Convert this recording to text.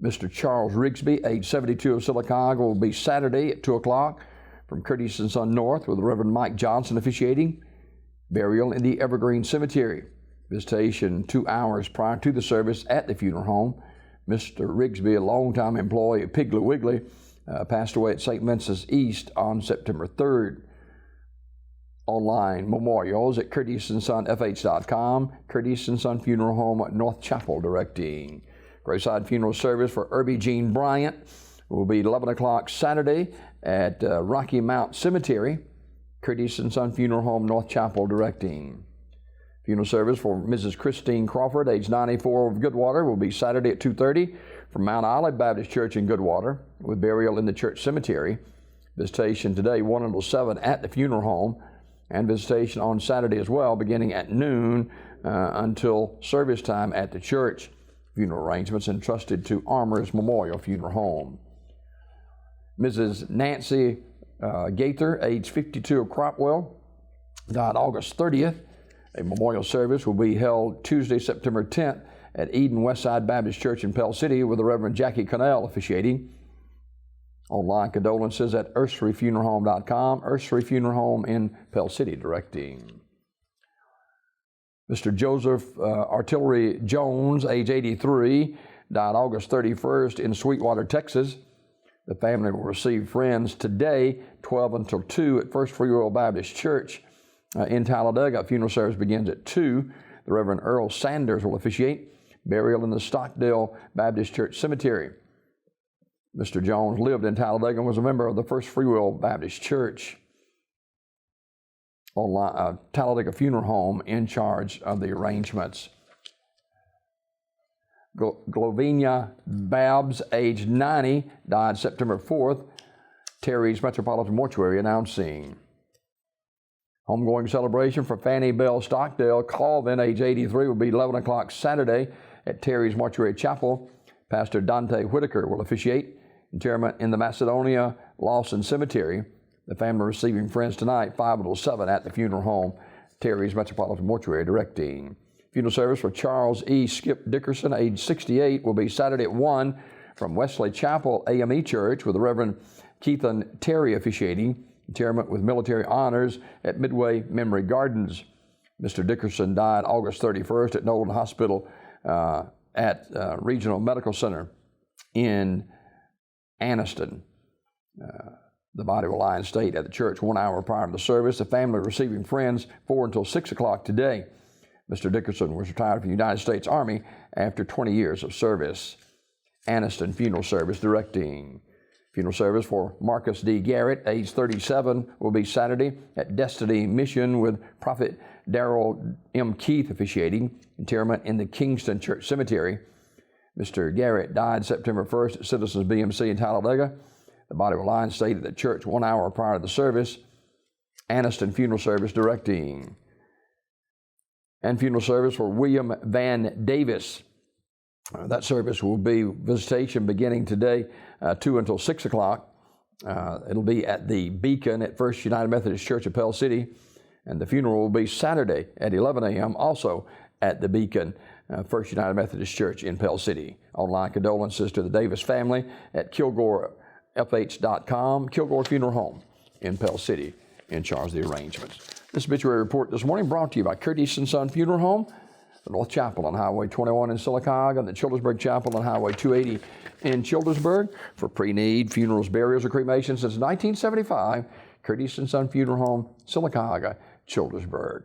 Mr. Charles Rigsby, age 72 of Sylacauga, will be Saturday at 2 o'clock from Curtis & Son North, with the Reverend Mike Johnson officiating. Burial in the Evergreen Cemetery. Visitation 2 hours prior to the service at the funeral home. Mr. Rigsby, a longtime employee of Piggly Wiggly, passed away at St. Vincent's East on September 3rd. Online memorials at CurtisandSonFH.com. Curtis & Son Funeral Home, North Chapel, directing. Graveside funeral service for Irby Jean Bryant will be 11 o'clock Saturday at Rocky Mount Cemetery. Curtis & Son Funeral Home, North Chapel, directing. Funeral service for Mrs. Christine Crawford, age 94 of Goodwater, will be Saturday at 2:30 from Mount Olive Baptist Church in Goodwater, with burial in the church cemetery. Visitation today 1 until 7 at the funeral home, and visitation on Saturday as well, beginning at noon until service time at the church. Funeral arrangements entrusted to Armour's Memorial Funeral Home. Mrs. Nancy Gaither, age 52 of Cropwell, died August 30th. A memorial service will be held Tuesday, September 10th at Eden Westside Baptist Church in Pell City, with the Reverend Jackie Connell officiating. Online condolences at UrsryFuneralHome.com. Ursry Funeral Home in Pell City, directing. Mr. Joseph Artillery Jones, age 83, died August 31st in Sweetwater, Texas. The family will receive friends today, 12 until 2 at First Free Will Baptist Church in Talladega. Funeral service begins at 2. The Reverend Earl Sanders will officiate. Burial in the Stockdale Baptist Church Cemetery. Mr. Jones lived in Talladega and was a member of the First Free Will Baptist Church. Talladega Funeral Home in charge of the arrangements. Glovinia Babs, age 90, died September 4th. Terry's Metropolitan Mortuary announcing. Homegoing celebration for Fannie Bell Stockdale Colvin, age 83, will be 11 o'clock Saturday at Terry's Mortuary Chapel. Pastor Dante Whitaker will officiate. Interment in the Macedonia Lawson Cemetery. The family receiving friends tonight, 5 until 7 at the funeral home. Terry's Metropolitan Mortuary, directing. Funeral service for Charles E. Skip Dickerson, age 68, will be Saturday at 1 from Wesley Chapel AME Church, with the Reverend Keithan Terry officiating. Interment with military honors at Midway Memory Gardens. Mr. Dickerson died August 31st at Nolan Hospital at Regional Medical Center in Anniston. The body will lie in state at the church 1 hour prior to the service. The family receiving friends 4 until 6 o'clock today. Mr. Dickerson was retired from the United States Army after 20 years of service. Anniston Funeral Service, directing. Funeral service for Marcus D. Garrett, age 37, will be Saturday at Destiny Mission, with Prophet Darrell M. Keith officiating. Interment in the Kingston Church Cemetery. Mr. Garrett died September 1st at Citizens BMC in Talladega. The body will lie in state at the church 1 hour prior to the service. Anniston Funeral Service, directing. And funeral service for William Van Davis. That service will be visitation beginning today, 2 until 6 o'clock. It'll be at the Beacon at First United Methodist Church of Pell City. And the funeral will be Saturday at 11 a.m., also at the Beacon, First United Methodist Church in Pell City. Online condolences to the Davis family at KilgoreFH.com. Kilgore Funeral Home in Pell City in charge of the arrangements. This obituary report this morning brought to you by Curtis & Son Funeral Home, the North Chapel on Highway 21 in Sylacauga, and the Childersburg Chapel on Highway 280 in Childersburg. For pre-need funerals, burials, or cremations since 1975, Curtis & Son Funeral Home, Sylacauga, Childersburg.